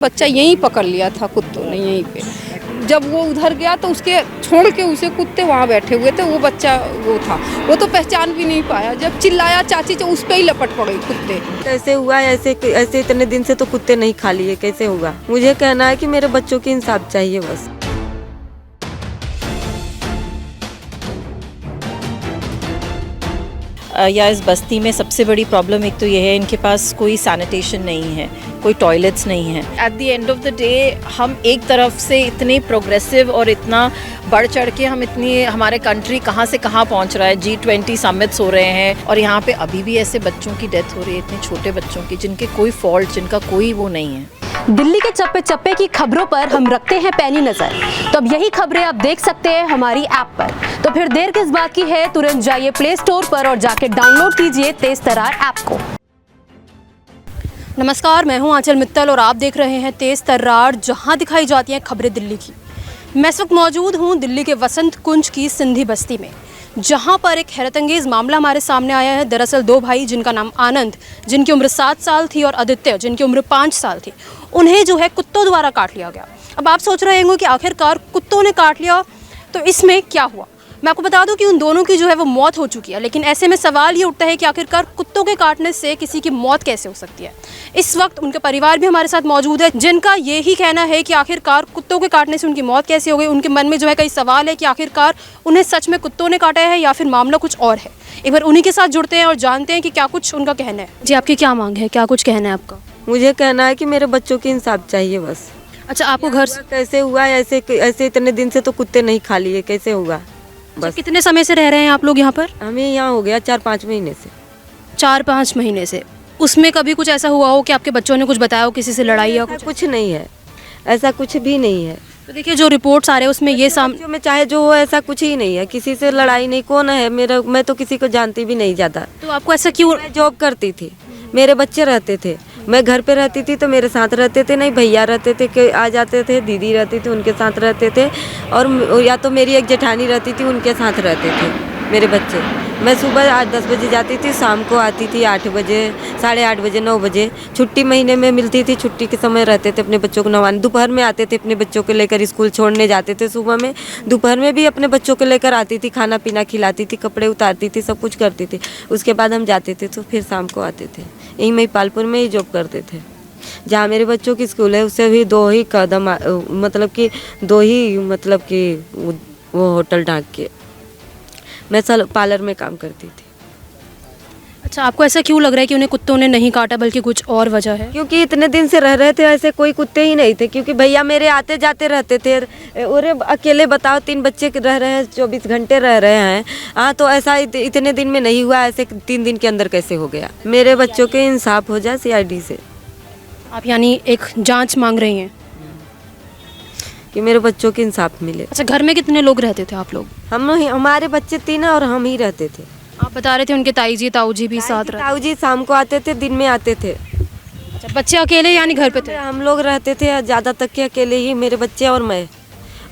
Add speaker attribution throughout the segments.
Speaker 1: बच्चा यहीं पकड़ लिया था कुत्तों ने यहीं पे। जब वो उधर गया तो उसके छोड़ के उसे कुत्ते वहाँ बैठे हुए थे। वो बच्चा वो था, वो तो पहचान भी नहीं पाया। जब चिल्लाया चाची तो उस पे ही लपट पड़े कुत्ते।
Speaker 2: कैसे हुआ ऐसे ऐसे इतने दिन से तो कुत्ते नहीं खा लिए, कैसे होगा? मुझे कहना है कि मेरे बच्चों की इंसाफ चाहिए बस।
Speaker 3: या इस बस्ती में सबसे बड़ी प्रॉब्लम एक तो ये है, इनके पास कोई सैनिटेशन नहीं है, कोई टॉयलेट्स नहीं है। At the end of the day हम एक तरफ से इतने प्रोग्रेसिव और इतना बढ़ चढ़ के हम इतनी हमारे कंट्री कहाँ से कहाँ पहुँच रहा है, G20 समिट्स हो रहे हैं और यहाँ पे अभी भी ऐसे बच्चों की डेथ हो रही है, इतने छोटे बच्चों की जिनके कोई फॉल्ट, जिनका कोई वो नहीं है।
Speaker 4: दिल्ली के चप्पे चप्पे की खबरों पर हम रखते हैं पैनी नजर, तो अब यही खबरें आप देख सकते हैं हमारी ऐप पर। तो फिर देर किस बात की है, तुरंत जाइए प्ले स्टोर पर और जाके डाउनलोड कीजिए तेज तर्रार ऐप को। नमस्कार, मैं हूं आंचल मित्तल और आप देख रहे हैं तेज तर्रार, जहां दिखाई जाती हैं खबरें दिल्ली की। मैं इस वक्त मौजूद हूं दिल्ली के वसंत कुंज की सिंधी बस्ती में, जहां पर एक हैरतअंगेज मामला हमारे सामने आया है। दरअसल दो भाई, जिनका नाम आनंद, जिनकी उम्र 7 साल थी, और आदित्य, जिनकी उम्र 5 साल थी, उन्हें जो है कुत्तों द्वारा काट लिया गया। अब आप सोच रहे होंगे कि आखिरकार कुत्तों ने काट लिया तो इसमें क्या हुआ। मैं आपको बता दूं कि उन दोनों की जो है वो मौत हो चुकी है, लेकिन ऐसे में सवाल ये उठता है कि आखिरकार कुत्तों के काटने से किसी की मौत कैसे हो सकती है। इस वक्त उनका परिवार भी हमारे साथ मौजूद है, जिनका ये ही कहना है कि आखिरकार कुत्तों के काटने से उनकी मौत कैसे हो गई। उनके मन में जो है कई सवाल है कि आखिरकार उन्हें सच में कुत्तों ने काटा है या फिर मामला कुछ और है। एक बार उन्हीं के साथ जुड़ते हैं और जानते हैं कि क्या कुछ उनका कहना है। जी, आपकी क्या मांग है, क्या कुछ कहना है आपका?
Speaker 2: मुझे कहना है कि मेरे बच्चों की इंसाफ चाहिए बस।
Speaker 4: अच्छा, आपको घर
Speaker 2: कैसे हुआ ऐसे ऐसे इतने दिन से तो कुत्ते नहीं खा लिए, कैसे होगा? बस।
Speaker 4: कितने समय से रह रहे हैं आप लोग यहाँ पर?
Speaker 2: हमें यहाँ हो गया 4-5 महीने से।
Speaker 4: 4-5 महीने से। उसमें कभी कुछ ऐसा हुआ हो कि आपके बच्चों ने कुछ बताया हो, किसी से लड़ाई या
Speaker 2: कुछ नहीं है, ऐसा कुछ भी नहीं है।
Speaker 4: तो देखिए, जो रिपोर्ट्स आ रहे हैं उसमें ये
Speaker 2: बच्चों में चाहे जो हो, ऐसा कुछ ही नहीं है, किसी से लड़ाई नहीं। कौन है मेरा? मैं तो किसी को जानती भी नहीं ज़्यादा।
Speaker 4: तो आपको ऐसा क्यों?
Speaker 2: मैं जॉब करती थी, मेरे बच्चे रहते थे, मैं घर पे रहती थी तो मेरे साथ रहते थे, नहीं भैया रहते थे कि आ जाते थे, दीदी रहती थी उनके साथ रहते थे, और या तो मेरी एक जेठानी रहती थी उनके साथ रहते थे मेरे बच्चे। मैं सुबह 8-10 बजे जाती थी, शाम को आती थी 8 बजे, 8:30 बजे, 9 बजे। छुट्टी महीने में मिलती थी, छुट्टी के समय रहते थे अपने बच्चों को नहवाने। दोपहर में आते थे, अपने बच्चों को लेकर स्कूल छोड़ने जाते थे सुबह में, दोपहर में भी अपने बच्चों को लेकर आती थी, खाना पीना खिलाती थी, कपड़े उतारती थी, सब कुछ करती थी। उसके बाद हम जाते थे तो फिर शाम को आते थे। यहीं महिपालपुर में ही जॉब करते थे, जहाँ मेरे बच्चों की स्कूल है उससे भी 2 ही कदम, मतलब कि वो होटल ढाक के मैं पार्लर में काम करती थी।
Speaker 4: अच्छा, आपको ऐसा क्यों लग रहा है कि उन्हें कुत्तों ने नहीं काटा, बल्कि कुछ और वजह है?
Speaker 2: क्योंकि इतने दिन से रह रहे थे, ऐसे कोई कुत्ते ही नहीं थे, क्योंकि भैया मेरे आते जाते रहते थे। और अकेले बताओ, 3 बच्चे रह रहे हैं, 24 घंटे रह रहे हैं। हाँ, तो ऐसा इतने दिन में नहीं हुआ, ऐसे 3 दिन के अंदर कैसे हो गया? मेरे बच्चों के इंसाफ हो जाए CID से।
Speaker 4: आप यानी एक जांच मांग रही हैं
Speaker 2: कि मेरे बच्चों की इंसाफ मिले।
Speaker 4: अच्छा, घर में कितने लोग रहते थे आप लोग?
Speaker 2: हमारे बच्चे 3 और हम ही रहते थे।
Speaker 4: आप बता रहे थे उनके ताऊ जी भी साथ रहते?
Speaker 2: ताऊ जी शाम को आते थे, दिन में आते थे।
Speaker 4: अच्छा, बच्चे अकेले यानी घर पे थे?
Speaker 2: हम लोग रहते थे ज़्यादा तक के अकेले ही, मेरे बच्चे और मैं।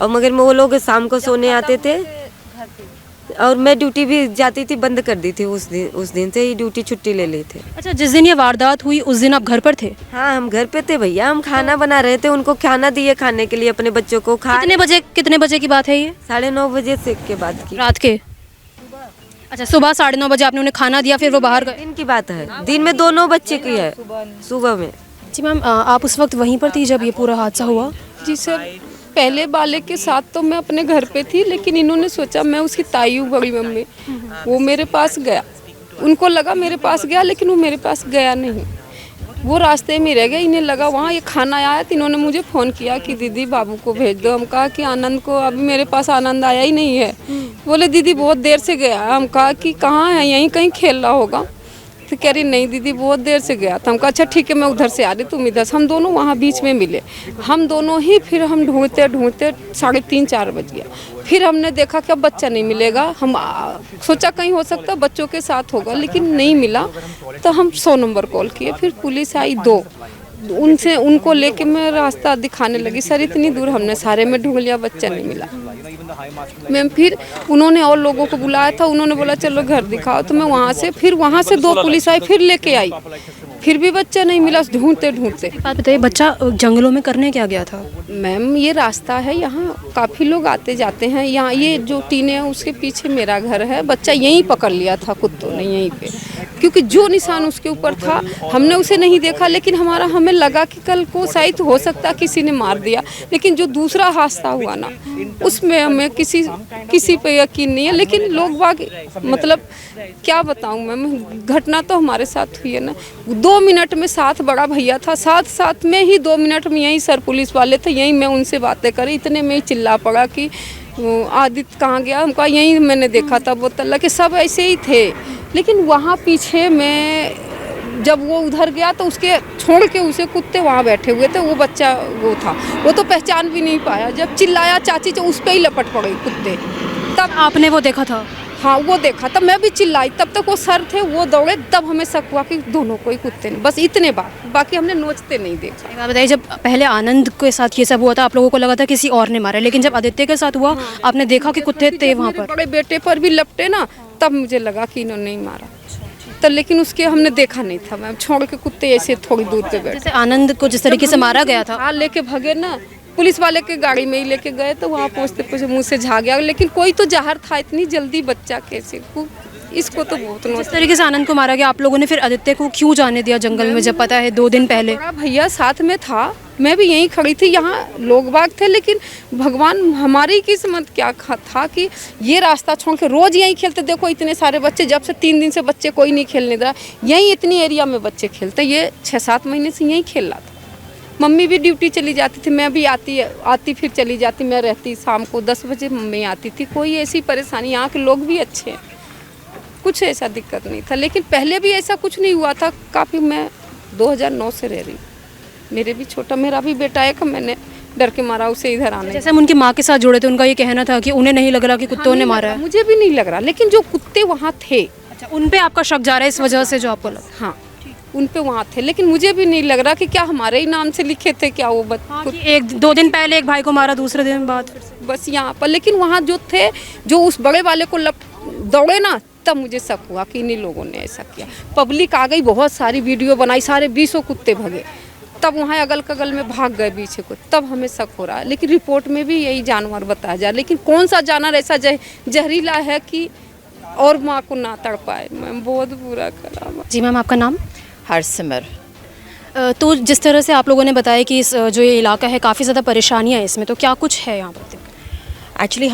Speaker 2: और मगर वो लोग शाम को सोने आते थे, और मैं ड्यूटी भी जाती थी, बंद कर दी थी उस दिन से ही ड्यूटी छुट्टी ले ली थी।
Speaker 4: अच्छा, जिस दिन ये वारदात हुई उस दिन आप घर पर थे?
Speaker 2: हाँ, हम घर पे थे भैया, हम खाना बना रहे थे, उनको खाना दिए खाने के लिए अपने बच्चों को।
Speaker 4: कितने बजे की बात है ये?
Speaker 2: 9:30 बजे से के बाद की
Speaker 4: रात के? अच्छा, सुबह 9:30 बजे आपने उन्हें खाना दिया, फिर वो बाहर गए?
Speaker 2: दिन की बात है, दिन में दोनों बच्चे की है, सुबह में।
Speaker 4: जी मैम, आप उस वक्त वहीं पर थी जब ये पूरा हादसा हुआ?
Speaker 1: जी सर, पहले वाले के साथ तो मैं अपने घर पे थी, लेकिन इन्होंने सोचा मैं उसकी ताई हूँ, बड़ी मम्मी, वो मेरे पास गया। उनको लगा मेरे पास गया, लेकिन वो मेरे पास गया नहीं, वो रास्ते में रह गया। इन्हें लगा वहाँ ये खाना आया, तो इन्होंने मुझे फ़ोन किया कि दीदी बाबू को भेज दो। हम कहा कि आनंद को, अभी मेरे पास आनंद आया ही नहीं है। बोले दीदी बहुत देर से गया। हम कहा कि कहाँ है, यहीं कहीं खेल रहा होगा। तो कह रही नहीं दीदी बहुत देर से गया था। हम कहा अच्छा ठीक है, मैं उधर से आ रही, तुम इधर से। हम दोनों वहाँ बीच में मिले, हम दोनों ही। फिर हम ढूंढते 3:30-4 बज गया। फिर हमने देखा कि अब बच्चा नहीं मिलेगा। हम सोचा कहीं हो सकता बच्चों के साथ होगा, लेकिन नहीं मिला। तो हम 100 नंबर कॉल किए, फिर पुलिस आई 2। उनको लेके मैं रास्ता दिखाने लगी, सर इतनी दूर हमने सारे में ढूंढ लिया, बच्चा नहीं मिला। मैम फिर उन्होंने और लोगों को बुलाया था, उन्होंने बोला चलो घर दिखाओ। तो मैं वहाँ से 2 पुलिस आई, फिर लेके आई। फिर भी बच्चा नहीं मिला, ढूंढते ढूंढते।
Speaker 4: एक बात बताइए, बच्चा जंगलों में करने क्या गया था?
Speaker 1: मैम ये रास्ता है, यहाँ काफ़ी लोग आते जाते हैं, यहाँ ये जो टीने हैं उसके पीछे मेरा घर है, बच्चा यहीं पकड़ लिया था कुत्तों ने यहीं पे, क्योंकि जो निशान उसके ऊपर था हमने उसे नहीं देखा, लेकिन हमें लगा कि कल को शायद हो सकता किसी ने मार दिया, लेकिन जो दूसरा हादसा हुआ ना उसमें हमें किसी पे यकीन नहीं है। लेकिन लोग बाग मतलब क्या बताऊं मैम, घटना तो हमारे साथ हुई है ना। 2 मिनट में साथ बड़ा भैया था, साथ में ही 2 मिनट में यहीं सर पुलिस वाले थे, यहीं मैं उनसे बातें करी, इतने में ही चिल्ला पड़ा कि आदित्य कहाँ गया, हमको यहीं मैंने देखा था बोतल के, सब ऐसे ही थे। लेकिन वहाँ पीछे में जब वो उधर गया तो उसके छोड़ के उसे कुत्ते वहाँ बैठे हुए थे, वो बच्चा वो था, वो तो पहचान भी नहीं पाया, जब चिल्लाया चाची तो उस पर ही लपट पड़े कुत्ते।
Speaker 4: तब आपने वो देखा था?
Speaker 1: हाँ वो देखा, तब मैं भी चिल्लाई, तब तक वो सर थे वो दौड़े, तब हमें शक हुआ कि दोनों को ही कुत्ते ने, बस इतने बात, बाकी हमने नोचते नहीं देखा।
Speaker 4: एक बात बताइए, जब पहले आनंद के साथ ये सब हुआ था आप लोगों को लगा था किसी और ने मारा, लेकिन जब आदित्य के साथ हुआ आपने देखा कि कुत्ते थे वहाँ पर?
Speaker 1: बड़े बेटे पर भी लपटे ना, तब मुझे लगा कि इन्होंने ही मारा, तो लेकिन उसके हमने देखा नहीं था मैम, छोड़ के कुत्ते ऐसे थोड़ी दूर पे बैठे।
Speaker 4: जैसे आनंद को जिस तरीके से मारा गया था,
Speaker 1: लेके भगे ना, पुलिस वाले के गाड़ी में ही लेके गए तो वहाँ पहुँचते मुँह से झाग गया, लेकिन कोई तो जहर था, इतनी जल्दी बच्चा कैसे, इसको तो बहुत
Speaker 4: जिस तरीके से आनंद को मारा गया, आप लोगों ने फिर आदित्य को क्यों जाने दिया जंगल में, जब पता है 2 दिन पहले?
Speaker 1: बड़ा भैया साथ में था, मैं भी यहीं खड़ी थी, यहाँ लोग बाग थे, लेकिन भगवान हमारी किस्मत क्या था कि ये रास्ता छोड़ के रोज यहीं खेलते। देखो इतने सारे बच्चे, जब से 3 दिन से बच्चे कोई नहीं खेलने दे रहा, यहीं इतनी एरिया में बच्चे खेलते, ये 6-7 महीने से यहीं खेल रहा था। मम्मी भी ड्यूटी चली जाती थी, मैं भी आती फिर चली जाती, मैं रहती शाम को 10 बजे मम्मी आती थी, कोई ऐसी परेशानी, यहाँ के लोग भी अच्छे हैं, कुछ ऐसा दिक्कत नहीं था। लेकिन पहले भी ऐसा कुछ नहीं हुआ था, काफ़ी मैं 2009 से रह रही, मेरा भी बेटा है, मैंने डर के मारा उसे इधर आने।
Speaker 4: जैसे हम उनकी माँ के साथ जुड़े थे, उनका ये कहना था कि उन्हें नहीं लग रहा कि कुत्तों ने मारा है।
Speaker 1: मुझे भी नहीं लग रहा, लेकिन जो कुत्ते वहाँ थे,
Speaker 4: अच्छा, उन पे आपका शक जा रहा है इस वजह से जो आपको लगा?
Speaker 1: हाँ उन पे वहाँ थे, लेकिन मुझे भी नहीं लग रहा कि क्या हमारे ही नाम से लिखे थे क्या वो
Speaker 4: कि 1-2 दिन पहले एक भाई को मारा, दूसरे दिन बाद
Speaker 1: बस यहाँ पर। लेकिन वहाँ जो थे, जो उस बड़े वाले को दौड़े ना, तब मुझे शक हुआ कि इन्हीं लोगों ने ऐसा किया। पब्लिक आ गई, बहुत सारी वीडियो बनाई, सारे 20 कुत्ते भगे, तब वहाँ अगल कगल में भाग गए पीछे को, तब हमें शक हो रहा है। लेकिन रिपोर्ट में भी यही जानवर बताया जा रहा है, लेकिन कौन सा जानवर ऐसा जहरीला है कि और माँ को ना तड़ पाए। मैम बहुत बुरा करा।
Speaker 4: जी मैम, आपका नाम?
Speaker 3: हरसिमर।
Speaker 4: तो जिस तरह से आप लोगों ने बताया कि इस जो ये इलाका है काफ़ी ज़्यादा परेशानियाँ हैं इसमें, तो क्या कुछ है यहाँ पर?
Speaker 3: एक्चुअली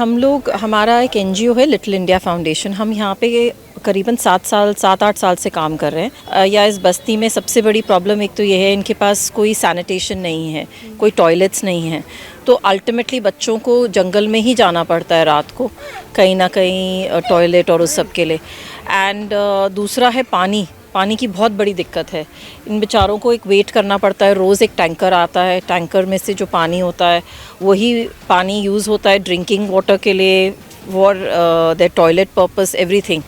Speaker 3: हमारा एक NGO है लिटिल इंडिया फाउंडेशन, हम यहाँ पे करीबन 7-8 साल से काम कर रहे हैं। या इस बस्ती में सबसे बड़ी प्रॉब्लम एक तो ये है, इनके पास कोई सैनिटेशन नहीं है, कोई टॉयलेट्स नहीं है, तो अल्टीमेटली बच्चों को जंगल में ही जाना पड़ता है रात को, कहीं ना कहीं टॉयलेट और उस सब के लिए। एंड दूसरा है पानी की बहुत बड़ी दिक्कत है, इन बेचारों को एक वेट करना पड़ता है, रोज़ एक टैंकर आता है, टैंकर में से जो पानी होता है वही पानी यूज़ होता है ड्रिंकिंग वाटर के लिए, for their toilet purpose, everything.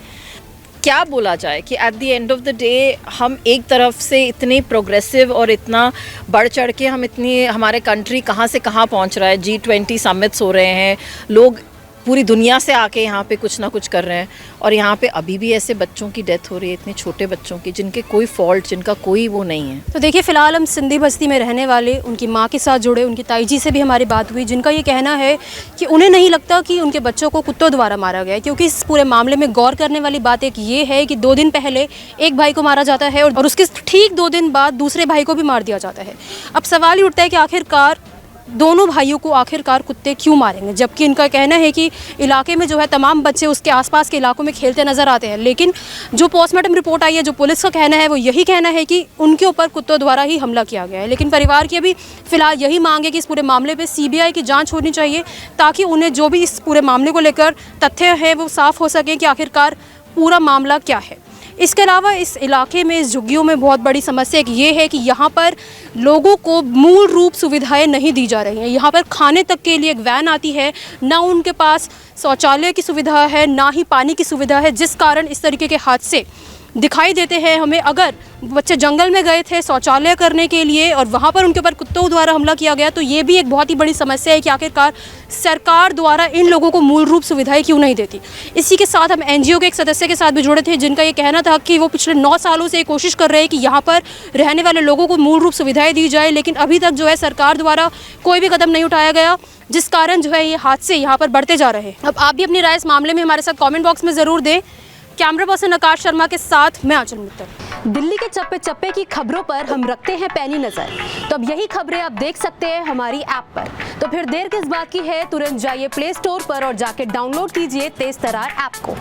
Speaker 3: क्या बोला जाए कि at the end of the day हम एक तरफ से इतने प्रोग्रेसिव और इतना बढ़ चढ़ के हमारे कंट्री कहाँ से कहाँ पहुँच रहा है, G20 समिट्स हो रहे हैं, लोग पूरी दुनिया से आके यहाँ पे कुछ ना कुछ कर रहे हैं, और यहाँ पे अभी भी ऐसे बच्चों की डेथ हो रही है, इतने छोटे बच्चों की, जिनके कोई फॉल्ट, जिनका कोई वो नहीं है।
Speaker 4: तो देखिए, फ़िलहाल हम सिंधी बस्ती में रहने वाले उनकी माँ के साथ जुड़े, उनकी ताई जी से भी हमारी बात हुई, जिनका ये कहना है कि उन्हें नहीं लगता कि उनके बच्चों को कुत्तों द्वारा मारा गया है, क्योंकि इस पूरे मामले में गौर करने वाली बात एक ये है कि 2 दिन पहले एक भाई को मारा जाता है और उसके ठीक 2 दिन बाद दूसरे भाई को भी मार दिया जाता है। अब सवाल ही उठता है कि आखिरकार दोनों भाइयों को आखिरकार कुत्ते क्यों मारेंगे, जबकि इनका कहना है कि इलाके में जो है तमाम बच्चे उसके आसपास के इलाकों में खेलते नज़र आते हैं। लेकिन जो पोस्टमार्टम रिपोर्ट आई है, जो पुलिस का कहना है, वो यही कहना है कि उनके ऊपर कुत्तों द्वारा ही हमला किया गया है। लेकिन परिवार की अभी फ़िलहाल यही मांग है कि इस पूरे मामले पर CBI की जाँच होनी चाहिए, ताकि उन्हें जो भी इस पूरे मामले को लेकर तथ्य है वो साफ़ हो सकें कि आखिरकार पूरा मामला क्या है। इसके अलावा इस इलाके में, इस झुग्गियों में बहुत बड़ी समस्या एक ये है कि यहाँ पर लोगों को मूल रूप सुविधाएं नहीं दी जा रही हैं। यहाँ पर खाने तक के लिए एक वैन आती है, ना उनके पास शौचालय की सुविधा है, ना ही पानी की सुविधा है, जिस कारण इस तरीके के हादसे दिखाई देते हैं हमें। अगर बच्चे जंगल में गए थे शौचालय करने के लिए और वहाँ पर उनके ऊपर कुत्तों द्वारा हमला किया गया, तो ये भी एक बहुत ही बड़ी समस्या है कि आखिरकार सरकार द्वारा इन लोगों को मूल रूप सुविधाएं क्यों नहीं देती। इसी के साथ हम एनजीओ के एक सदस्य के साथ भी जुड़े थे, जिनका ये कहना था कि वो पिछले 9 सालों से ये कोशिश कर रहे हैं कि यहाँ पर रहने वाले लोगों को मूल रूप सुविधाएं दी जाए, लेकिन अभी तक जो है सरकार द्वारा कोई भी कदम नहीं उठाया गया, जिस कारण जो है ये हादसे यहाँ पर बढ़ते जा रहे हैं। अब आप भी अपनी राय इस मामले में हमारे साथ कमेंट बॉक्स में ज़रूर दें। कैमरा पर्सन आकाश शर्मा के साथ मैं आंचल मित्तल।
Speaker 5: दिल्ली के चप्पे चप्पे की खबरों पर हम रखते हैं पैनी नजर, तो अब यही खबरें आप देख सकते हैं हमारी ऐप पर। तो फिर देर किस बात की है, तुरंत जाइए प्ले स्टोर पर और जाके डाउनलोड कीजिए तेज तर्रार ऐप को।